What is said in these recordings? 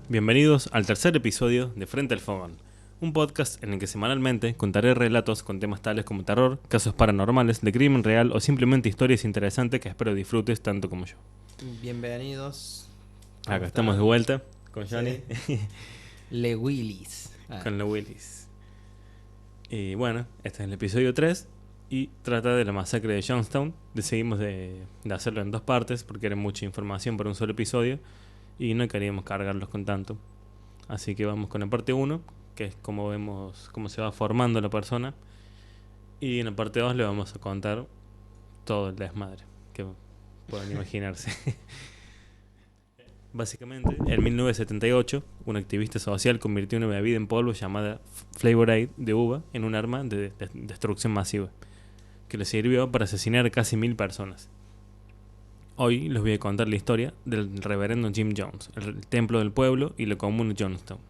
Bienvenidos al tercer episodio de Frente al Fogón, un podcast en el que semanalmente contaré relatos con temas tales como terror, casos paranormales, de crimen real o simplemente historias interesantes que espero disfrutes tanto como yo. Bienvenidos. Acá estamos de vuelta con Johnny. Sí. Le Willis. Con la Willis. Y bueno, este es el episodio 3 y trata de la masacre de Jonestown. Decidimos de hacerlo en dos partes porque era mucha información para un solo episodio y no queríamos cargarlos con tanto. Así que vamos con la parte 1, que es como vemos cómo se va formando la persona. Y en la parte 2 le vamos a contar todo el desmadre que puedan imaginarse. Básicamente, en 1978, un activista social convirtió una bebida en polvo llamada Flavor Aid de uva en un arma de destrucción masiva, que le sirvió para asesinar a casi 1000 personas. Hoy les voy a contar la historia del reverendo Jim Jones, el templo del pueblo y la comuna de Jonestown.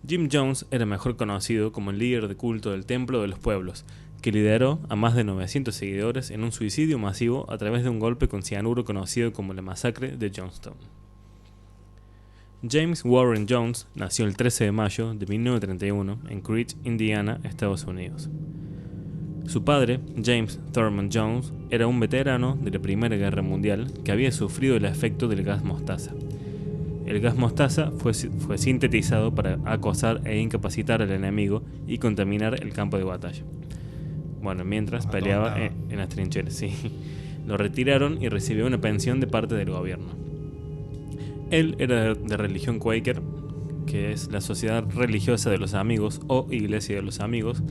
Jim Jones era mejor conocido como el líder de culto del templo de los pueblos, que lideró a más de 900 seguidores en un suicidio masivo a través de un golpe con cianuro conocido como la masacre de Jonestown. James Warren Jones nació el 13 de mayo de 1931 en Creech, Indiana, Estados Unidos. Su padre, James Thurman Jones, era un veterano de la Primera Guerra Mundial que había sufrido el efecto del gas mostaza. El gas mostaza fue sintetizado para acosar e incapacitar al enemigo y contaminar el campo de batalla. Bueno, mientras peleaba en las trincheras, sí. Lo retiraron y recibió una pensión de parte del gobierno. Él era de religión Quaker, que es la sociedad religiosa de los amigos o iglesia de los amigos,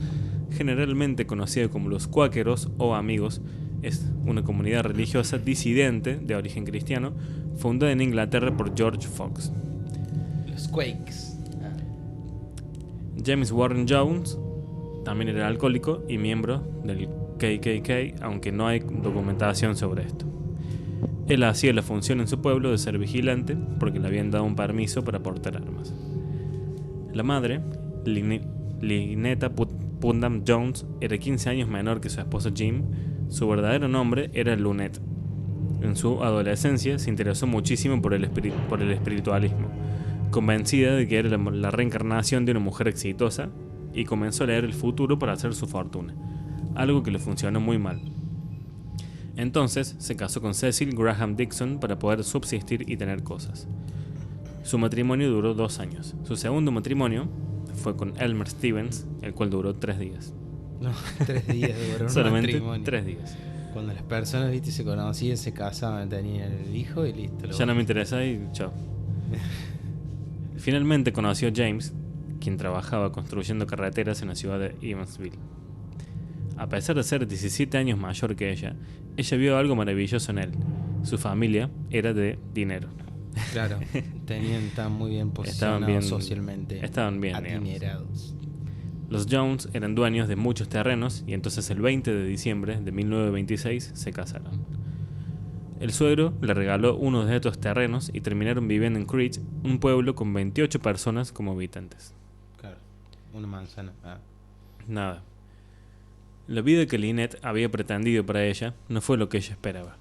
generalmente conocida como los cuáqueros o amigos. Es una comunidad religiosa disidente de origen cristiano fundada en Inglaterra por George Fox. Los Quakes. James Warren Jones también era alcohólico y miembro del KKK, aunque no hay documentación sobre esto. Él hacía la función en su pueblo de ser vigilante porque le habían dado un permiso para portar armas. La madre, Lynetta Putnam Jones, era 15 años menor que su esposo Jim. Su verdadero nombre era Lunette. En su adolescencia se interesó muchísimo por el espiritualismo, convencida de que era la reencarnación de una mujer exitosa, y comenzó a leer el futuro para hacer su fortuna, algo que le funcionó muy mal. Entonces se casó con Cecil Graham Dixon para poder subsistir y tener cosas. Su matrimonio duró 2 años. Su segundo matrimonio fue con Elmer Stevens, el cual duró 3 días. No, 3 días duró un Solamente matrimonio. 3 días. Cuando las personas, viste, se conocían, se casaban, tenían el hijo y listo. Ya no me interesa y chao. Finalmente conoció a James, quien trabajaba construyendo carreteras en la ciudad de Evansville. A pesar de ser 17 años mayor que ella vio algo maravilloso en él. Su familia era de dinero. Claro, estaban muy bien posicionados socialmente. Estaban bien adinerados. Los Jones eran dueños de muchos terrenos y entonces el 20 de diciembre de 1926 se casaron. El suegro le regaló uno de estos terrenos y terminaron viviendo en Creech, un pueblo con 28 personas como habitantes. Claro, una manzana. Nada. La vida que Lynette había pretendido para ella no fue lo que ella esperaba.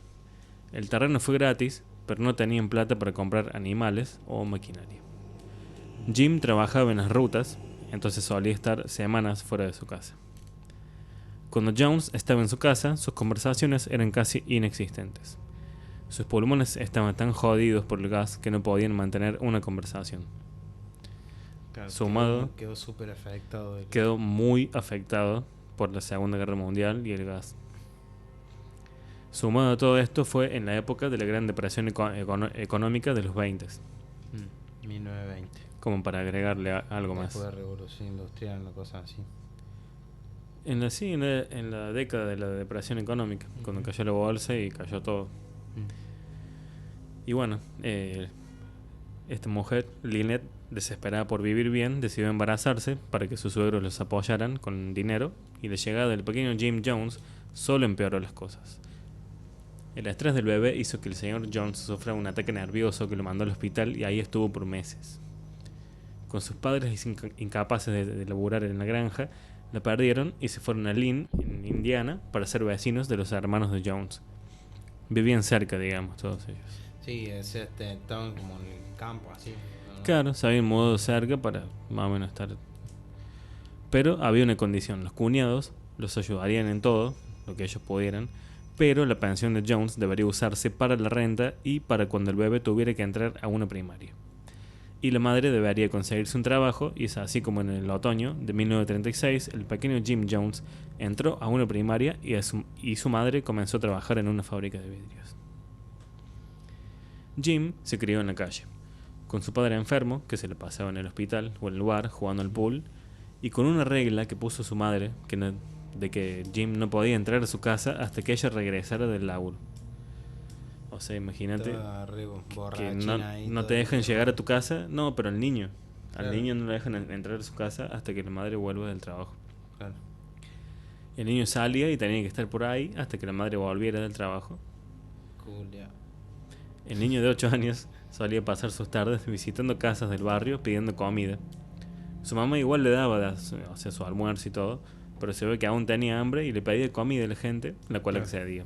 El terreno fue gratis, pero no tenían plata para comprar animales o maquinaria. Jim trabajaba en las rutas, entonces solía estar semanas fuera de su casa. Cuando Jones estaba en su casa, sus conversaciones eran casi inexistentes. Sus pulmones estaban tan jodidos por el gas que no podían mantener una conversación. Claro, Sumado, quedó súper afectado. Quedó muy afectado por la Segunda Guerra Mundial y el gas. Sumado a todo esto fue en la época de la Gran Depresión económica de los 20s. 1920. Como para agregarle algo más. Después de la Revolución Industrial, una cosa así. En la década de la depresión económica, cuando cayó la bolsa y cayó todo. Y bueno, esta mujer, Lynette, desesperada por vivir bien, decidió embarazarse para que sus suegros los apoyaran con dinero, y la llegada del pequeño Jim Jones solo empeoró las cosas. El estrés del bebé hizo que el señor Jones sufra un ataque nervioso que lo mandó al hospital y ahí estuvo por meses. Con sus padres incapaces de laburar en la granja, la perdieron y se fueron a Lynn, en Indiana, para ser vecinos de los hermanos de Jones. Vivían cerca, digamos, todos ellos. Sí, estaban como en el campo, así. ¿No? Claro, se habían mudado cerca para más o menos estar. Pero había una condición: los cuñados los ayudarían en todo lo que ellos pudieran, pero la pensión de Jones debería usarse para la renta y para cuando el bebé tuviera que entrar a una primaria. Y la madre debería conseguirse un trabajo, y es así como en el otoño de 1936 el pequeño Jim Jones entró a una primaria y su madre comenzó a trabajar en una fábrica de vidrios. Jim se crió en la calle, con su padre enfermo, que se le pasaba en el hospital o en el bar jugando al pool, y con una regla que puso su madre, de que Jim no podía entrar a su casa hasta que ella regresara del laburo. O sea, imagínate que no te dejan llegar a tu casa. No, pero al niño. Al niño no le dejan entrar a su casa hasta que la madre vuelva del trabajo. Claro. El niño salía y tenía que estar por ahí hasta que la madre volviera del trabajo. Cool, yeah. El niño de 8 años solía pasar sus tardes visitando casas del barrio pidiendo comida. Su mamá igual le daba su almuerzo y todo, pero se ve que aún tenía hambre y le pedía comida a la gente, la cual accedía.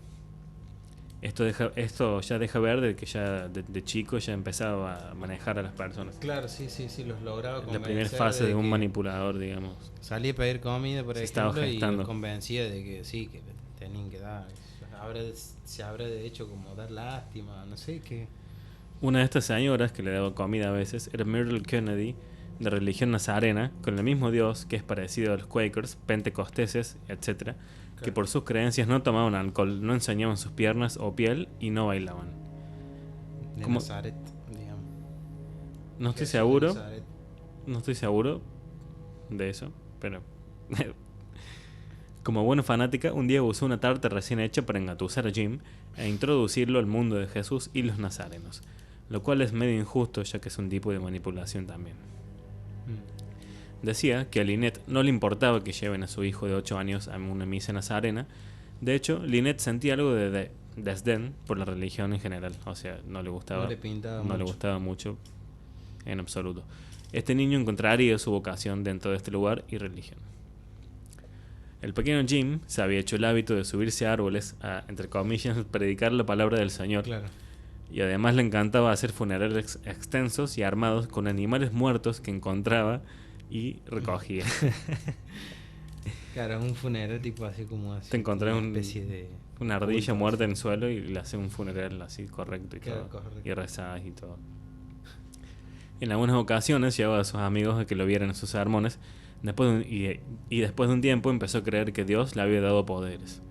Esto ya deja ver de que ya de chico ya empezaba a manejar a las personas. Claro, sí, los lograba convencer. La primera fase de un manipulador, digamos. Salía a pedir comida, por ejemplo, y gestando. los convencía de que sí, que le tenían que dar. Se habrá de hecho como dar lástima, no sé qué. Una de estas señoras que le daba comida a veces era Myrtle Kennedy, de religión nazarena, con el mismo Dios que es parecido a los Quakers, pentecosteses, etc., que por sus creencias no tomaban alcohol, no enseñaban sus piernas o piel y no bailaban. De Nazaret, digamos. No estoy seguro. No estoy seguro de eso, pero como buena fanática, un día usó una tarta recién hecha para engatusar a Jim e introducirlo al mundo de Jesús y los nazarenos, lo cual es medio injusto ya que es un tipo de manipulación también. Decía que a Lynette no le importaba que lleven a su hijo de 8 años a una misa nazarena. De hecho, Lynette sentía algo de desdén por la religión en general. O sea, no le gustaba. Le gustaba mucho en absoluto. Este niño encontraría su vocación dentro de este lugar y religión. El pequeño Jim se había hecho el hábito de subirse a árboles a, entre comillas, predicar la palabra del Señor. Claro. Y además le encantaba hacer funerales extensos y armados con animales muertos que encontraba y recogía. Claro, un funeral tipo así como así. Te encontré una especie de una ardilla muerta en el suelo y le hace un funeral así correcto y claro, todo. Correcto. Y rezas y todo. En algunas ocasiones llevaba a sus amigos a que lo vieran en sus sermones. Después de un tiempo empezó a creer que Dios le había dado poderes.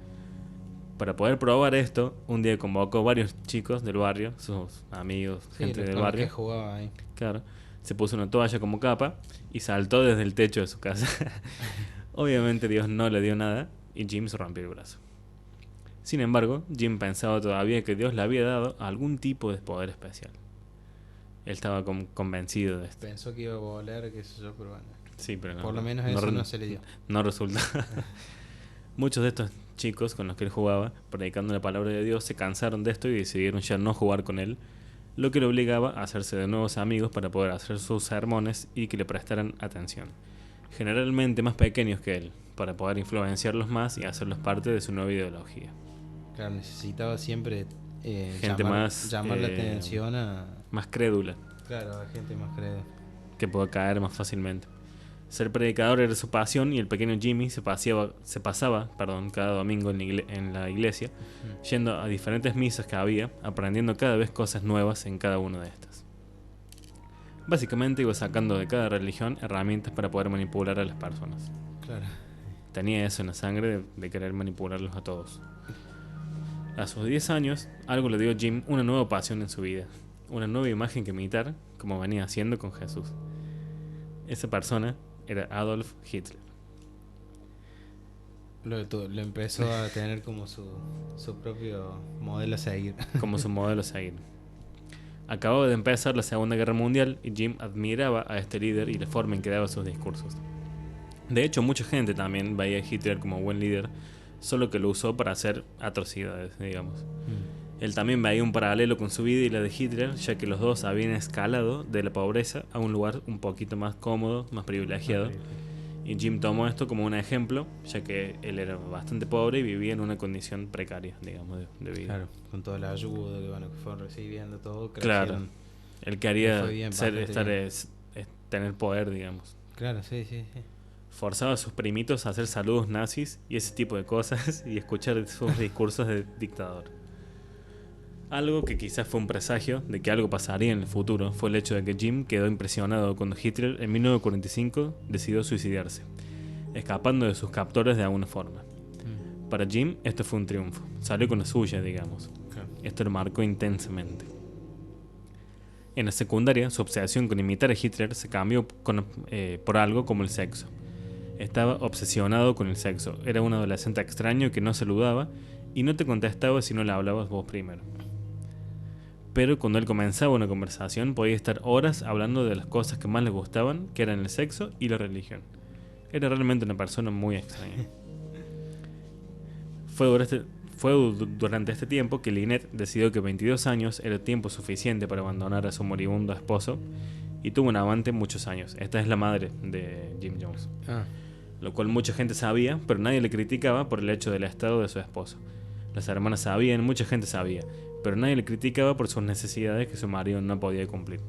Para poder probar esto, un día convocó varios chicos del barrio, sus amigos, gente del barrio. Que jugaba ahí. Claro. Se puso una toalla como capa y saltó desde el techo de su casa. Obviamente Dios no le dio nada y Jim se rompió el brazo. Sin embargo, Jim pensaba todavía que Dios le había dado algún tipo de poder especial. Él estaba convencido de esto. Pensó que iba a volar, qué sé yo, pero bueno. Sí, pero no, por lo menos eso no se le dio. No resulta. Muchos de estos chicos con los que él jugaba, predicando la palabra de Dios, se cansaron de esto y decidieron ya no jugar con él, lo que le obligaba a hacerse de nuevos amigos para poder hacer sus sermones y que le prestaran atención, generalmente más pequeños que él, para poder influenciarlos más y hacerlos parte de su nueva ideología. Claro, necesitaba siempre gente llamar la atención a... más crédula. Claro, a gente más crédula. Que pueda caer más fácilmente. Ser predicador era su pasión y el pequeño Jimmy se pasaba cada domingo en la iglesia, yendo a diferentes misas que había, aprendiendo cada vez cosas nuevas en cada una de estas. Básicamente iba sacando de cada religión herramientas para poder manipular a las personas. Claro. Tenía eso en la sangre de querer manipularlos a todos. A sus 10 años, algo le dio a Jim una nueva pasión en su vida, una nueva imagen que imitar, como venía haciendo con Jesús. Esa persona era Adolf Hitler. Lo empezó a tener como su propio modelo a seguir. Como su modelo a seguir. Acababa de empezar la Segunda Guerra Mundial y Jim admiraba a este líder y la forma en que daba sus discursos. De hecho, mucha gente también veía a Hitler como buen líder, solo que lo usó para hacer atrocidades, digamos. Él también veía un paralelo con su vida y la de Hitler, ya que los dos habían escalado de la pobreza a un lugar un poquito más cómodo, más privilegiado, Y Jim tomó esto como un ejemplo, ya que él era bastante pobre y vivía en una condición precaria, digamos, de vida. Claro, con toda la ayuda que, bueno, que fueron recibiendo, todo, Claro. crecieron. Él Le quería fue bien, bastante bien. tener poder, digamos. Claro, sí, sí, sí. Forzaba a sus primitos a hacer saludos nazis y ese tipo de cosas y escuchar sus discursos de dictador. Algo que quizás fue un presagio de que algo pasaría en el futuro fue el hecho de que Jim quedó impresionado cuando Hitler en 1945 decidió suicidarse, escapando de sus captores de alguna forma. Para Jim esto fue un triunfo, salió con la suya, digamos. Claro. Esto lo marcó intensamente. En la secundaria, su obsesión con imitar a Hitler se cambió por algo como el sexo. Estaba obsesionado con el sexo, era un adolescente extraño que no saludaba y no te contestaba si no le hablabas vos primero. Pero cuando él comenzaba una conversación podía estar horas hablando de las cosas que más le gustaban, que eran el sexo y la religión. Era realmente una persona muy extraña. Fue durante este tiempo que Lynette decidió que 22 años era tiempo suficiente para abandonar a su moribundo esposo y tuvo un amante muchos años. Esta es la madre de Jim Jones. Lo cual mucha gente sabía, pero nadie le criticaba por el hecho del estado de su esposo. Las hermanas sabían, mucha gente sabía, pero nadie le criticaba por sus necesidades que su marido no podía cumplir.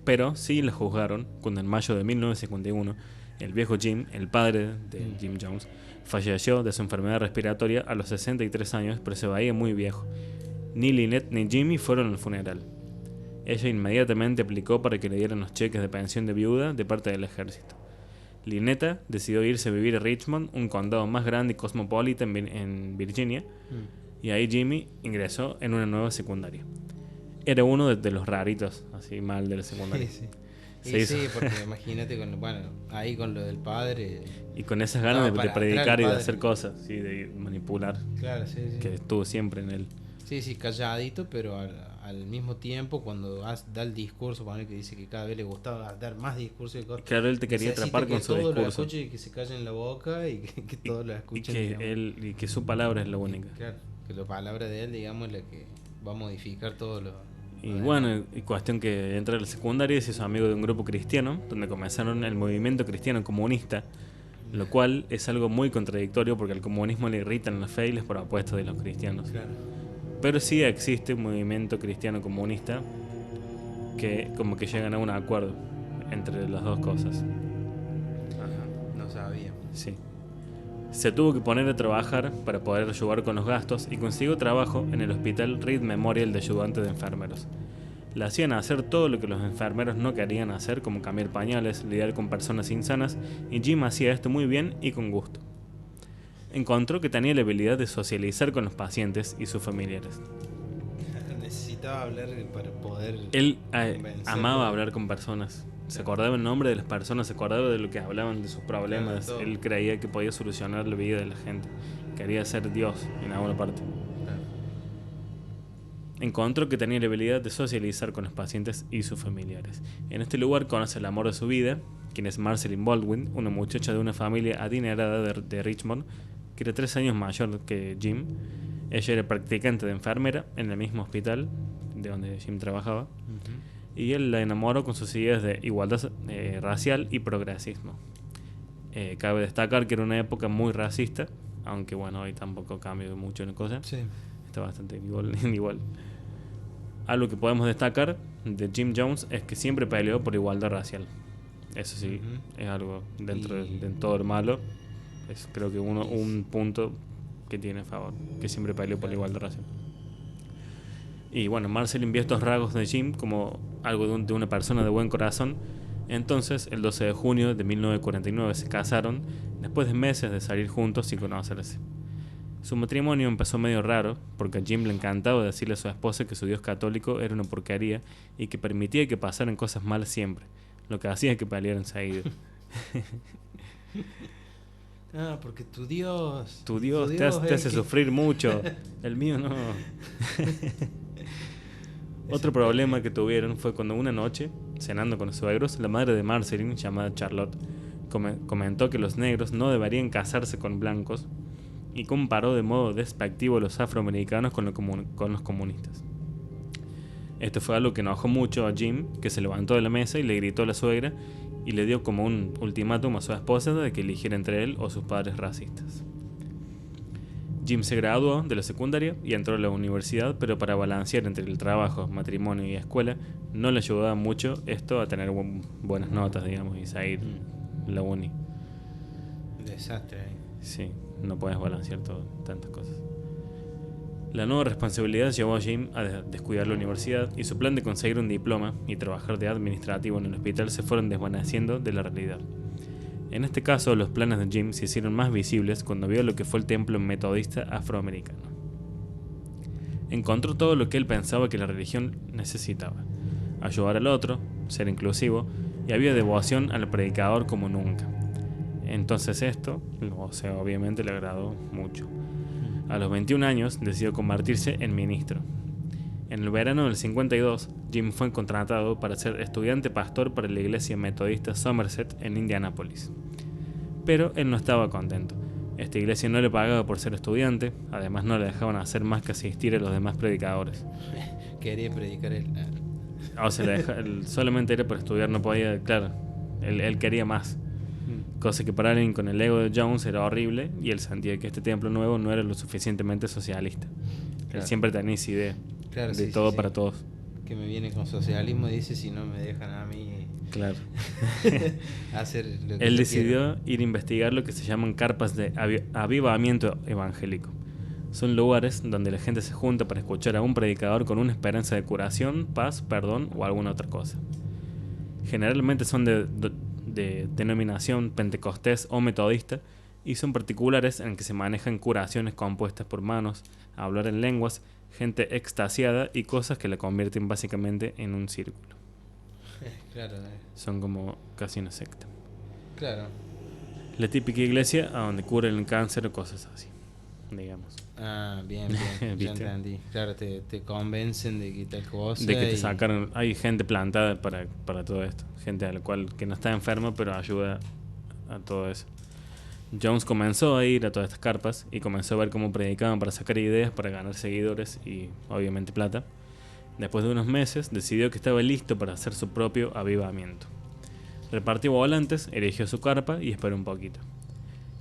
Pero sí le juzgaron cuando en mayo de 1951 el viejo Jim, el padre de Jim Jones, falleció de su enfermedad respiratoria a los 63 años, pero se veía muy viejo. Ni Lynette ni Jimmy fueron al funeral. Ella inmediatamente aplicó para que le dieran los cheques de pensión de viuda de parte del ejército. Lynette decidió irse a vivir a Richmond, un condado más grande y cosmopolita en Virginia, y ahí Jimmy ingresó en una nueva secundaria. Era uno de los raritos, así mal de la secundaria. Sí, sí. Sí, porque imagínate ahí con lo del padre. Y con esas ganas de predicar y de hacer cosas, sí, de manipular. Claro, sí, sí. Que estuvo siempre en él. Sí, sí, calladito, pero al mismo tiempo cuando da el discurso, que dice que cada vez le gustaba dar más discursos. Claro, él te quería atrapar con su discurso. Que todo lo escuche y que se calle en la boca y que todos lo escuchen. Y que su palabra es la única. Claro, que la palabra de él, digamos, es la que va a modificar todo lo... Y bueno, y cuestión que entra a la secundaria y se hizo amigo de un grupo cristiano, donde comenzaron el movimiento cristiano comunista, lo cual es algo muy contradictorio porque al comunismo le irritan la fe y las propuestas de los cristianos. Claro. Pero sí existe un movimiento cristiano comunista que como que llegan a un acuerdo entre las dos cosas. Ajá, no sabía. Sí. Se tuvo que poner a trabajar para poder ayudar con los gastos y consiguió trabajo en el hospital Reed Memorial de ayudante de enfermeros. Le hacían hacer todo lo que los enfermeros no querían hacer, como cambiar pañales, lidiar con personas insanas, y Jim hacía esto muy bien y con gusto. Encontró que tenía la habilidad de socializar con los pacientes y sus familiares. Necesitaba hablar para poder... Él amaba hablar con personas. Se acordaba el nombre de las personas, se acordaba de lo que hablaban, de sus problemas. Claro, él creía que podía solucionar la vida de la gente. Quería ser Dios en alguna parte. Claro. Encontró que tenía la habilidad de socializar con los pacientes y sus familiares. En este lugar conoce el amor de su vida, quien es Marceline Baldwin, una muchacha de una familia adinerada de Richmond, que era 3 años mayor que Jim. Ella era practicante de enfermera en el mismo hospital de donde Jim trabajaba. Y él la enamoró con sus ideas de igualdad racial y progresismo. Cabe destacar que era una época muy racista, aunque bueno, hoy tampoco cambia mucho en la cosa. Sí. Está bastante igual. Algo que podemos destacar de Jim Jones es que siempre peleó por igualdad racial. Eso sí, es algo dentro de todo el malo. Es creo que un punto que tiene a favor, que siempre peleó por la igualdad racial. Y bueno, Marceline vio estos rasgos de Jim como algo de una persona de buen corazón. Entonces, el 12 de junio de 1949 se casaron, después de meses de salir juntos y conocerse. Su matrimonio empezó medio raro, porque a Jim le encantaba decirle a su esposa que su Dios católico era una porquería y que permitía que pasaran cosas malas siempre, lo que hacía que pelearan seguido. Porque tu Dios te hace sufrir mucho, el mío no. Otro problema que tuvieron fue cuando una noche, cenando con los suegros, la madre de Marceline, llamada Charlotte, comentó que los negros no deberían casarse con blancos y comparó de modo despectivo a los afroamericanos con los comunistas. Esto fue algo que enojó mucho a Jim, que se levantó de la mesa y le gritó a la suegra y le dio como un ultimátum a su esposa de que eligiera entre él o sus padres racistas. Jim se graduó de la secundaria y entró a la universidad, pero para balancear entre el trabajo, matrimonio y escuela no le ayudaba mucho esto a tener buenas notas, digamos, y seguir la uni. Desastre ahí. Sí, no puedes balancear tantas cosas. La nueva responsabilidad llevó a Jim a descuidar la universidad y su plan de conseguir un diploma y trabajar de administrativo en el hospital se fueron desvaneciendo de la realidad. En este caso, los planes de Jim se hicieron más visibles cuando vio lo que fue el templo metodista afroamericano. Encontró todo lo que él pensaba que la religión necesitaba: ayudar al otro, ser inclusivo, y había devoción al predicador como nunca. Entonces esto, obviamente le agradó mucho. A los 21 años decidió convertirse en ministro. En el verano del 52, Jim fue contratado para ser estudiante pastor para la iglesia metodista Somerset en Indianápolis. Pero él no estaba contento. Esta iglesia no le pagaba por ser estudiante, además no le dejaban hacer más que asistir a los demás predicadores. Quería predicar él. O sea, solamente era por estudiar, no podía, claro, él quería más. Cosa que para alguien con el ego de Jones era horrible, y él sentía que este templo nuevo no era lo suficientemente socialista. Claro. Él siempre tenía esa idea, claro, de todo para todos. Que me viene con socialismo, dice, si no me dejan a mí, claro, hacer lo que él decidió ir a investigar lo que se llaman carpas de avivamiento evangélico. Son lugares donde la gente se junta para escuchar a un predicador con una esperanza de curación, paz, perdón o alguna otra cosa. Generalmente son de denominación pentecostés o metodista, y son particulares en que se manejan curaciones compuestas por manos, hablar en lenguas, gente extasiada y cosas que la convierten básicamente en un círculo. Claro. Son como casi una secta. Claro. La típica iglesia a donde curan el cáncer o cosas así, digamos. Ah, bien, ya entendí. Claro, te convencen de que tal cosa. De que te sacaron. Hay gente plantada para todo esto. Gente a la cual que no está enferma, pero ayuda a todo eso. Jones comenzó a ir a todas estas carpas y comenzó a ver cómo predicaban para sacar ideas, para ganar seguidores y obviamente plata. Después de unos meses decidió que estaba listo para hacer su propio avivamiento. Repartió volantes, erigió su carpa y esperó un poquito.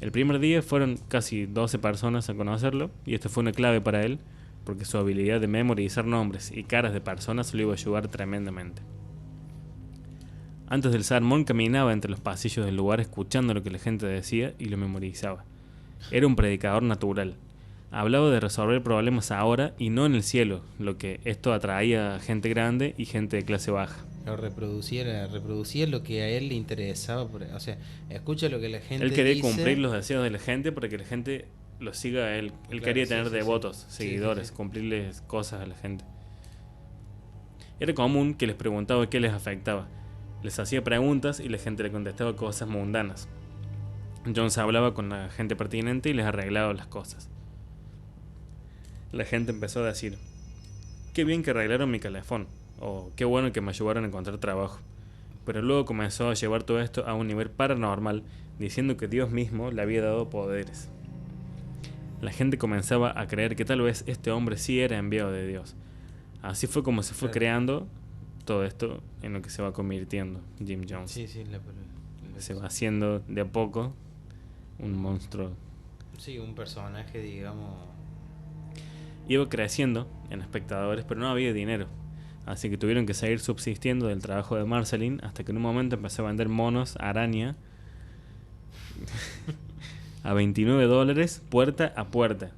El primer día fueron casi 12 personas a conocerlo, y esto fue una clave para él, porque su habilidad de memorizar nombres y caras de personas lo iba a ayudar tremendamente. Antes del sermón caminaba entre los pasillos del lugar escuchando lo que la gente decía y lo memorizaba. Era un predicador natural. Hablaba de resolver problemas ahora y no en el cielo, lo que esto atraía a gente grande y gente de clase baja. Reproducía lo que a él le interesaba, o sea, escucha lo que la gente dice. Él quería dice. Cumplir los deseos de la gente para que la gente lo siga a él. Él quería tener devotos, seguidores, cumplirles cosas a la gente. Era común que les preguntaba qué les afectaba. Les hacía preguntas y la gente le contestaba cosas mundanas. Jones hablaba con la gente pertinente y les arreglaba las cosas. La gente empezó a decir: qué bien que arreglaron mi calefón, o qué bueno que me ayudaron a encontrar trabajo. Pero luego comenzó a llevar todo esto a un nivel paranormal, diciendo que Dios mismo le había dado poderes. La gente comenzaba a creer que tal vez este hombre sí era enviado de Dios. Así fue como se fue creando todo esto en lo que se va convirtiendo Jim Jones. Se va haciendo de a poco un monstruo. Sí, un personaje, digamos. Iba creciendo en espectadores, pero no había dinero. Así que tuvieron que seguir subsistiendo del trabajo de Marceline, hasta que en un momento empezó a vender monos araña a $29 puerta a puerta.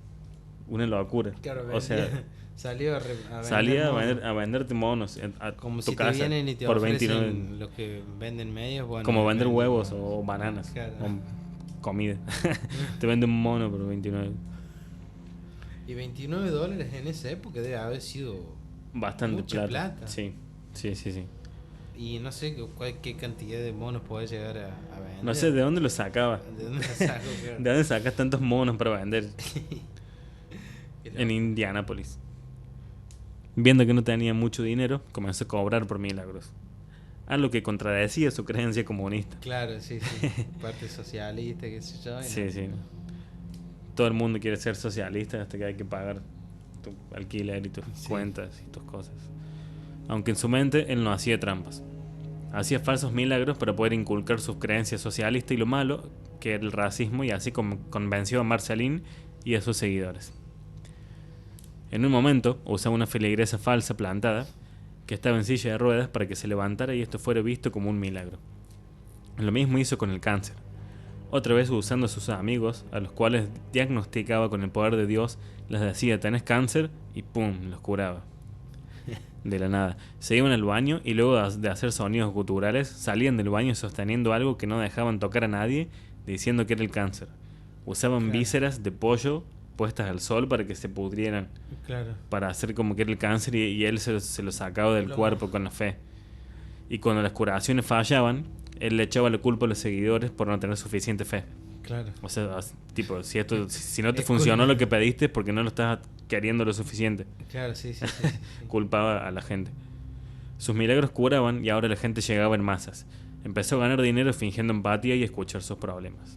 Una locura. Claro, o sea, salía a venderte monos a como tu si casa te vienen y te por ofrecen 29. Los que venden medios, bueno, como vender huevos o bananas, claro, o comida. Te vende un mono por 29. Y $29 en esa época debe haber sido bastante mucha plata. Sí. Y no sé qué cantidad de monos podés llegar a vender. No sé de dónde lo sacaba. ¿De dónde lo saco? Claro. ¿De dónde sacas tantos monos para vender? En Indianápolis. Viendo que no tenía mucho dinero, comenzó a cobrar por milagros. Algo que contradecía su creencia comunista. Claro, sí. Parte socialista, qué sé yo. Sí. Todo el mundo quiere ser socialista hasta que hay que pagar tu alquiler y tus cuentas y tus cosas. Aunque en su mente él no hacía trampas. Hacía falsos milagros para poder inculcar sus creencias socialistas y lo malo, que era el racismo, y así convenció a Marceline y a sus seguidores. En un momento usaba una feligresa falsa plantada, que estaba en silla de ruedas, para que se levantara y esto fuera visto como un milagro. Lo mismo hizo con el cáncer. Otra vez usando a sus amigos, a los cuales diagnosticaba con el poder de Dios, les decía: tenés cáncer, y ¡pum!, los curaba. De la nada. Se iban al baño y luego de hacer sonidos guturales, salían del baño sosteniendo algo que no dejaban tocar a nadie, diciendo que era el cáncer. Usaban Claro. vísceras de pollo puestas al sol para que se pudrieran, Claro. para hacer como que era el cáncer, y él se lo sacaba del cuerpo con la fe. Y cuando las curaciones fallaban, él le echaba la culpa a los seguidores por no tener suficiente fe. Claro. O sea, tipo, si no te Es funcionó culpa. lo que pediste es porque no lo estás queriendo lo suficiente. Claro, sí, sí, sí, sí. Culpaba a la gente. Sus milagros curaban y ahora la gente llegaba en masas. Empezó a ganar dinero fingiendo empatía y escuchar sus problemas.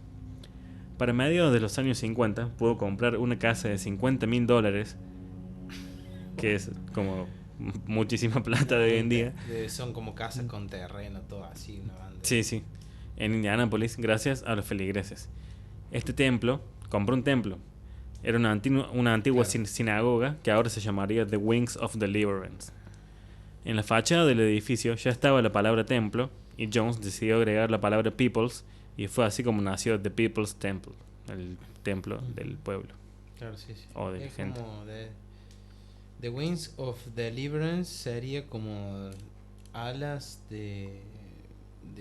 Para mediados de los años 50 pudo comprar una casa de $50,000, que es como muchísima plata de hoy en día. Son como casas con terreno, todo así, una banda. Sí, sí. En Indianápolis, gracias a los feligreses. Este templo, compró un templo. Era una antigua Claro. sinagoga que ahora se llamaría The Wings of Deliverance. En la fachada del edificio ya estaba la palabra templo, y Jones decidió agregar la palabra peoples, y fue así como nació The People's Temple, el templo del pueblo. Claro, sí, sí. O de la Es gente. como The Wings of Deliverance sería como alas de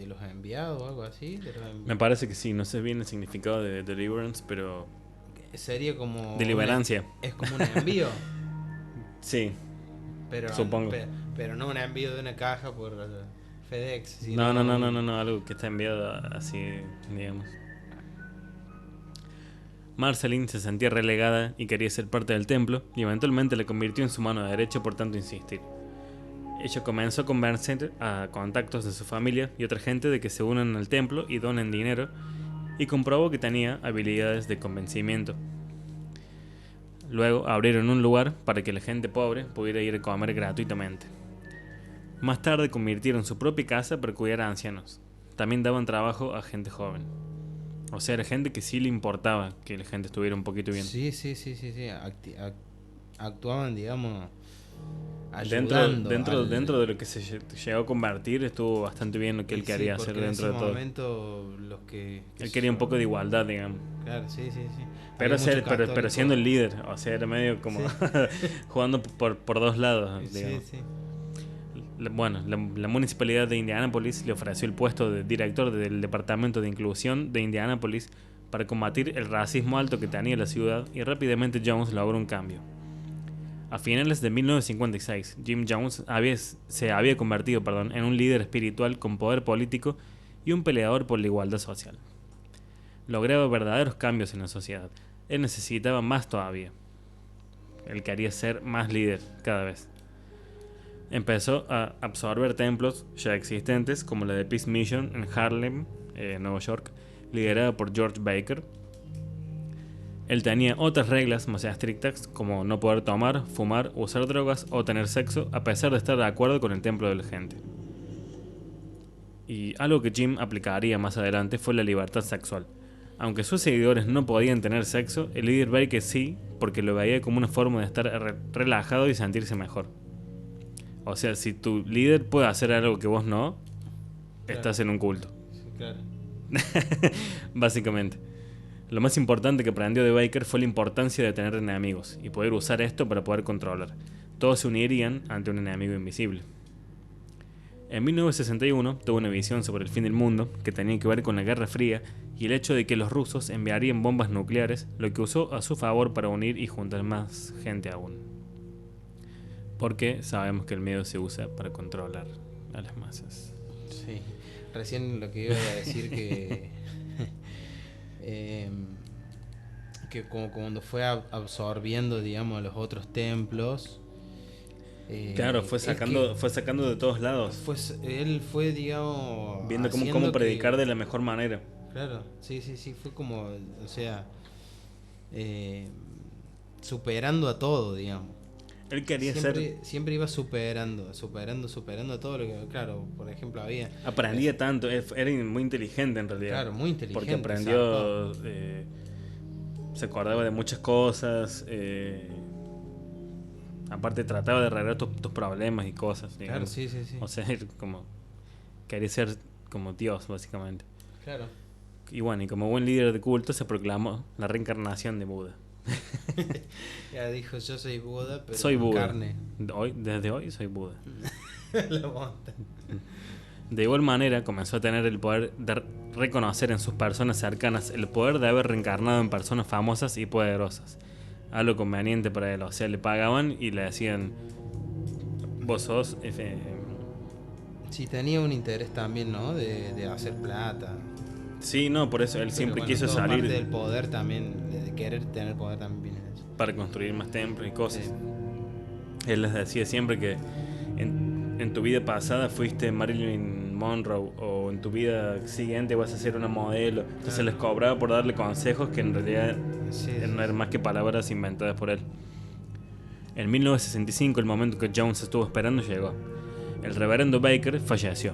los enviados o algo así. Me parece que sí, no sé bien el significado de Deliverance, pero Sería como deliberancia. es como un envío, Sí, pero supongo. pero no un envío de una caja por FedEx, No, sino no, algo que está enviado así, digamos. Marceline se sentía relegada y quería ser parte del templo, y eventualmente le convirtió en su mano derecha por tanto insistir. Ella comenzó a convencer a contactos de su familia y otra gente de que se unan al templo y donen dinero, y comprobó que tenía habilidades de convencimiento. Luego abrieron un lugar para que la gente pobre pudiera ir a comer gratuitamente. Más tarde convirtieron su propia casa para cuidar a ancianos. También daban trabajo a gente joven. O sea, era gente que sí le importaba que la gente estuviera un poquito bien. sí, sí, sí, sí, sí. Actuaban, digamos, Dentro, ayudando dentro de lo que se llegó a convertir, estuvo bastante bien lo que él y quería sí, hacer porque dentro en de ese todo. momento los que Él quería un poco de igualdad, digamos. claro, sí, sí, sí. Pero, Había muchos pero católicos. siendo el líder, o sea, era medio como Sí. jugando por dos lados, digamos. Sí, sí. La municipalidad de Indianápolis le ofreció el puesto de director del Departamento de Inclusión de Indianápolis para combatir el racismo alto que tenía la ciudad, y rápidamente Jones logró un cambio. A finales de 1956, Jim Jones se había convertido en un líder espiritual con poder político y un peleador por la igualdad social. Lograba verdaderos cambios en la sociedad. Él necesitaba más todavía. Él quería ser más líder cada vez. Empezó a absorber templos ya existentes, como la de Peace Mission en Harlem, Nueva York, liderada por George Baker. Él tenía otras reglas más estrictas, como no poder tomar, fumar, usar drogas o tener sexo, a pesar de estar de acuerdo con el templo de la gente. Y algo que Jim aplicaría más adelante fue la libertad sexual. Aunque sus seguidores no podían tener sexo, el líder Baker sí, porque lo veía como una forma de estar relajado y sentirse mejor. O sea, si tu líder puede hacer algo que vos no, Claro. estás en un culto. Sí, claro. Básicamente. Lo más importante que aprendió de Baker fue la importancia de tener enemigos y poder usar esto para poder controlar. Todos se unirían ante un enemigo invisible. En 1961 tuvo una visión sobre el fin del mundo que tenía que ver con la Guerra Fría y el hecho de que los rusos enviarían bombas nucleares, lo que usó a su favor para unir y juntar más gente aún. Porque sabemos que el miedo se usa para controlar a las masas. Sí. Recién lo que iba a decir que como cuando fue absorbiendo, digamos, a los otros templos. Claro, fue sacando de todos lados. Él fue, digamos, Viendo cómo haciendo predicar que, de la mejor manera. claro, sí, sí, sí, fue como, o sea, superando a todo, digamos. Él quería siempre iba superando todo lo que, claro, por ejemplo, había... Aprendía tanto, era muy inteligente en realidad. Claro, muy inteligente. Porque aprendió, se acordaba de muchas cosas, aparte trataba de arreglar tus problemas y cosas. Claro, sí. O sea, como quería ser como Dios, básicamente. Claro. Y bueno, y como buen líder de culto se proclamó la reencarnación de Buda. Ya dijo, yo soy Buda, pero soy Buda. carne. Desde hoy soy Buda. La monta. De igual manera comenzó a tener el poder de reconocer en sus personas cercanas el poder de haber reencarnado en personas famosas y poderosas. Algo conveniente para él, o sea, le pagaban y le decían, vos sos... Sí, tenía un interés también, ¿no? De hacer plata. Sí, no, por eso él siempre quiso todo salir. Parte del poder también, de querer tener poder también viene de eso. Para construir más templos y cosas. Sí. Él les decía siempre que en tu vida pasada fuiste Marilyn Monroe o en tu vida siguiente vas a ser una modelo. Entonces les cobraba por darle consejos que en realidad no eran más que palabras inventadas por él. En 1965, el momento que Jones estuvo esperando llegó. El reverendo Baker falleció.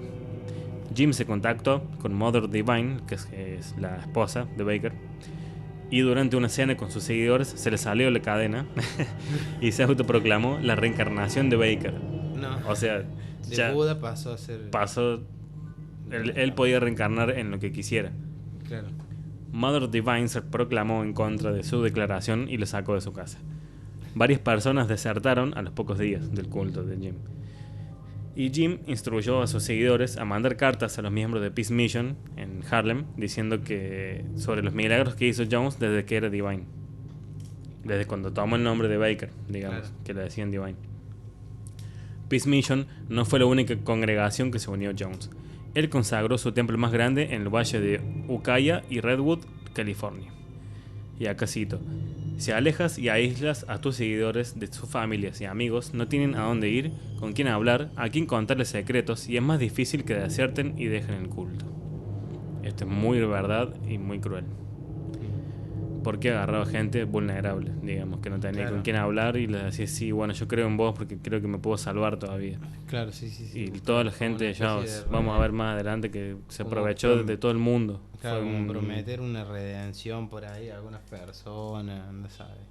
Jim se contactó con Mother Divine, que es la esposa de Baker, y durante una cena con sus seguidores se le salió la cadena y se autoproclamó la reencarnación de Baker. No. O sea, de Buda pasó a ser... Él podía reencarnar en lo que quisiera. Claro. Mother Divine se proclamó en contra de su declaración y lo sacó de su casa. Varias personas desertaron a los pocos días del culto de Jim. Y Jim instruyó a sus seguidores a mandar cartas a los miembros de Peace Mission en Harlem diciendo que sobre los milagros que hizo Jones desde que era Divine. Desde cuando tomó el nombre de Baker, digamos, claro, que le decían Divine. Peace Mission no fue la única congregación que se unió a Jones. Él consagró su templo más grande en el valle de Ukiah y Redwood, California. Y acá cito: si alejas y aíslas a tus seguidores de sus familias y amigos, no tienen a dónde ir, con quién hablar, a quién contarles secretos y es más difícil que deserten y dejen el culto. Esto es muy verdad y muy cruel. Porque agarraba gente vulnerable, digamos, que no tenía con quién hablar y les decía, sí, bueno, yo creo en vos porque creo que me puedo salvar todavía. Claro, sí. Y toda la gente, ya vamos a ver más adelante, que se aprovechó de todo el mundo. Claro, como prometer una redención por ahí a algunas personas, no sabe.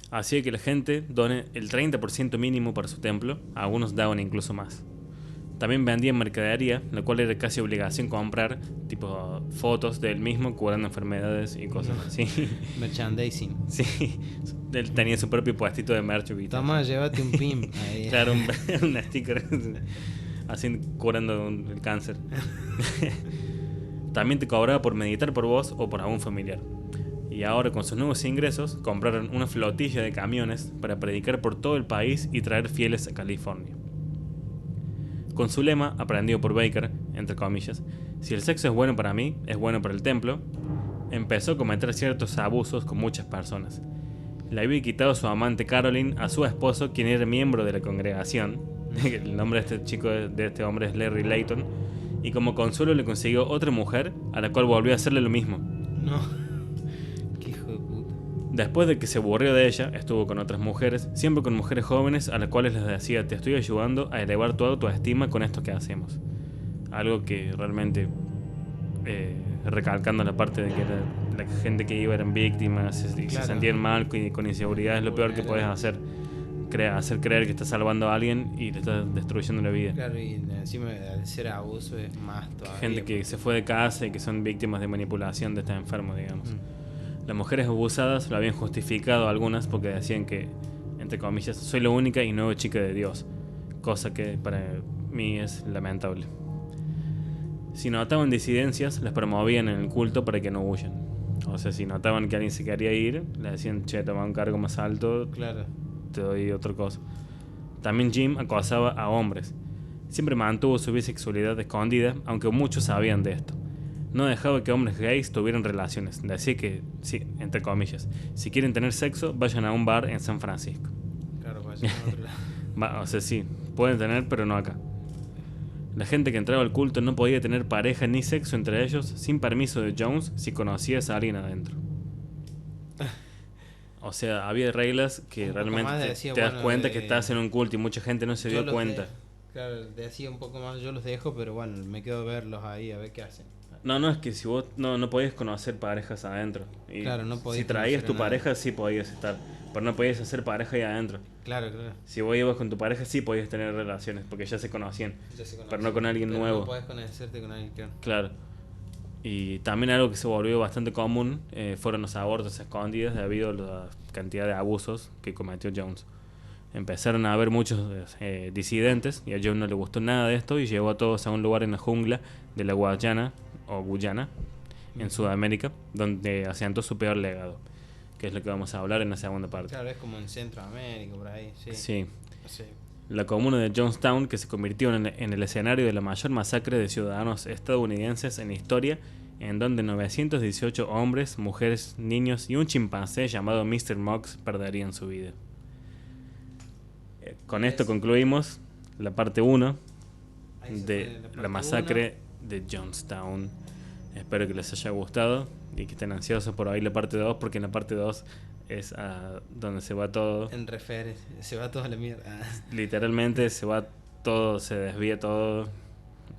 Hacía que la gente done el 30% mínimo para su templo, algunos daban incluso más. También vendían mercadería, la cual era casi obligación comprar, tipo fotos de él mismo curando enfermedades y cosas así. Merchandising. Sí, él tenía su propio puestito de merch. Toma, llévate un pin. Ahí. Claro, un sticker así curando el cáncer. También te cobraba por meditar por vos o por algún familiar. Y ahora con sus nuevos ingresos compraron una flotilla de camiones para predicar por todo el país y traer fieles a California. Con su lema, aprendido por Baker, entre comillas, si el sexo es bueno para mí, es bueno para el templo, empezó a cometer ciertos abusos con muchas personas. Le había quitado su amante Caroline a su esposo, quien era miembro de la congregación. El nombre de este hombre es Larry Layton. Y como consuelo le consiguió otra mujer, a la cual volvió a hacerle lo mismo. No. Qué hijo de puta. Después de que se aburrió de ella, estuvo con otras mujeres, siempre con mujeres jóvenes a las cuales les decía, te estoy ayudando a elevar tu autoestima con esto que hacemos. Algo que realmente, recalcando la parte de que la gente que iba eran víctimas y se sentían mal con inseguridad, es lo peor que puedes hacer. Hacer creer que estás salvando a alguien y le estás destruyendo la vida. Claro, y encima de ser abuso es más todavía. Gente que se fue de casa y que son víctimas de manipulación de estos enfermos, digamos. Las mujeres abusadas lo habían justificado algunas porque decían que, entre comillas, soy la única y nueva chica de Dios. Cosa que para mí es lamentable. Si notaban disidencias, las promovían en el culto para que no huyan. O sea, si notaban que alguien se quería ir, le decían, che, toma un cargo más alto. Claro. Te doy otra cosa. También Jim acosaba a hombres. Siempre mantuvo su bisexualidad escondida, aunque muchos sabían de esto. No dejaba que hombres gays tuvieran relaciones. Decía que, sí, entre comillas, si quieren tener sexo, vayan a un bar en San Francisco. Claro, vayan a otro lado. O sea, sí, pueden tener, pero no acá. La gente que entraba al culto no podía tener pareja ni sexo entre ellos sin permiso de Jones si conocías a alguien adentro. O sea, había reglas que Un poco realmente más te decía, das bueno, cuenta que estás en un culto y mucha gente no se yo dio los cuenta. Claro, decía un poco más, yo los dejo, pero bueno, me quedo a verlos ahí, a ver qué hacen. No, es que si vos no podías conocer parejas adentro. Y Claro, no si podías traías conocer a tu nadie. pareja, sí podías estar. Pero no podías hacer pareja ahí adentro. Claro, claro. Si vos ibas con tu pareja, sí podías tener relaciones, porque ya se conocían. Ya se Pero no con conocen, alguien pero nuevo. no podés conocerte con alguien, claro. Claro. Y también algo que se volvió bastante común fueron los abortos escondidos debido a la cantidad de abusos que cometió Jones. Empezaron a haber muchos disidentes y a Jones no le gustó nada de esto y llevó a todos a un lugar en la jungla de la Guayana o Guyana en Sudamérica, donde asentó su peor legado, que es lo que vamos a hablar en la segunda parte. Claro, es como en Centroamérica, por ahí, sí. Sí. Sí. La comuna de Jonestown, que se convirtió en el escenario de la mayor masacre de ciudadanos estadounidenses en la historia, en donde 918 hombres, mujeres, niños y un chimpancé llamado Mr. Moggs perderían su vida. Con esto concluimos la parte 1 de la masacre de Jonestown. Espero que les haya gustado y que estén ansiosos por oír la parte 2, porque en la parte 2 es donde se va todo. En referencia, se va toda la mierda. Literalmente se va todo, se desvía todo.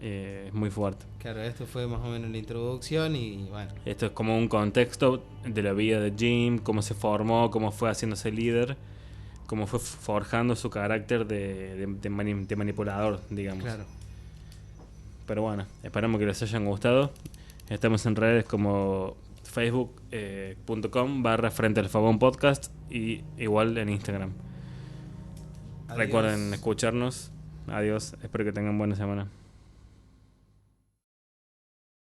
Es muy fuerte. Claro, esto fue más o menos la introducción y bueno. Esto es como un contexto de la vida de Jim, cómo se formó, cómo fue haciéndose líder, cómo fue forjando su carácter de manipulador, digamos. Claro. Pero bueno, esperamos que les hayan gustado. Estamos en redes como facebook.com/Frente al Fogón Podcast y igual en Instagram. Adiós. Recuerden escucharnos. Adiós, espero que tengan buena semana.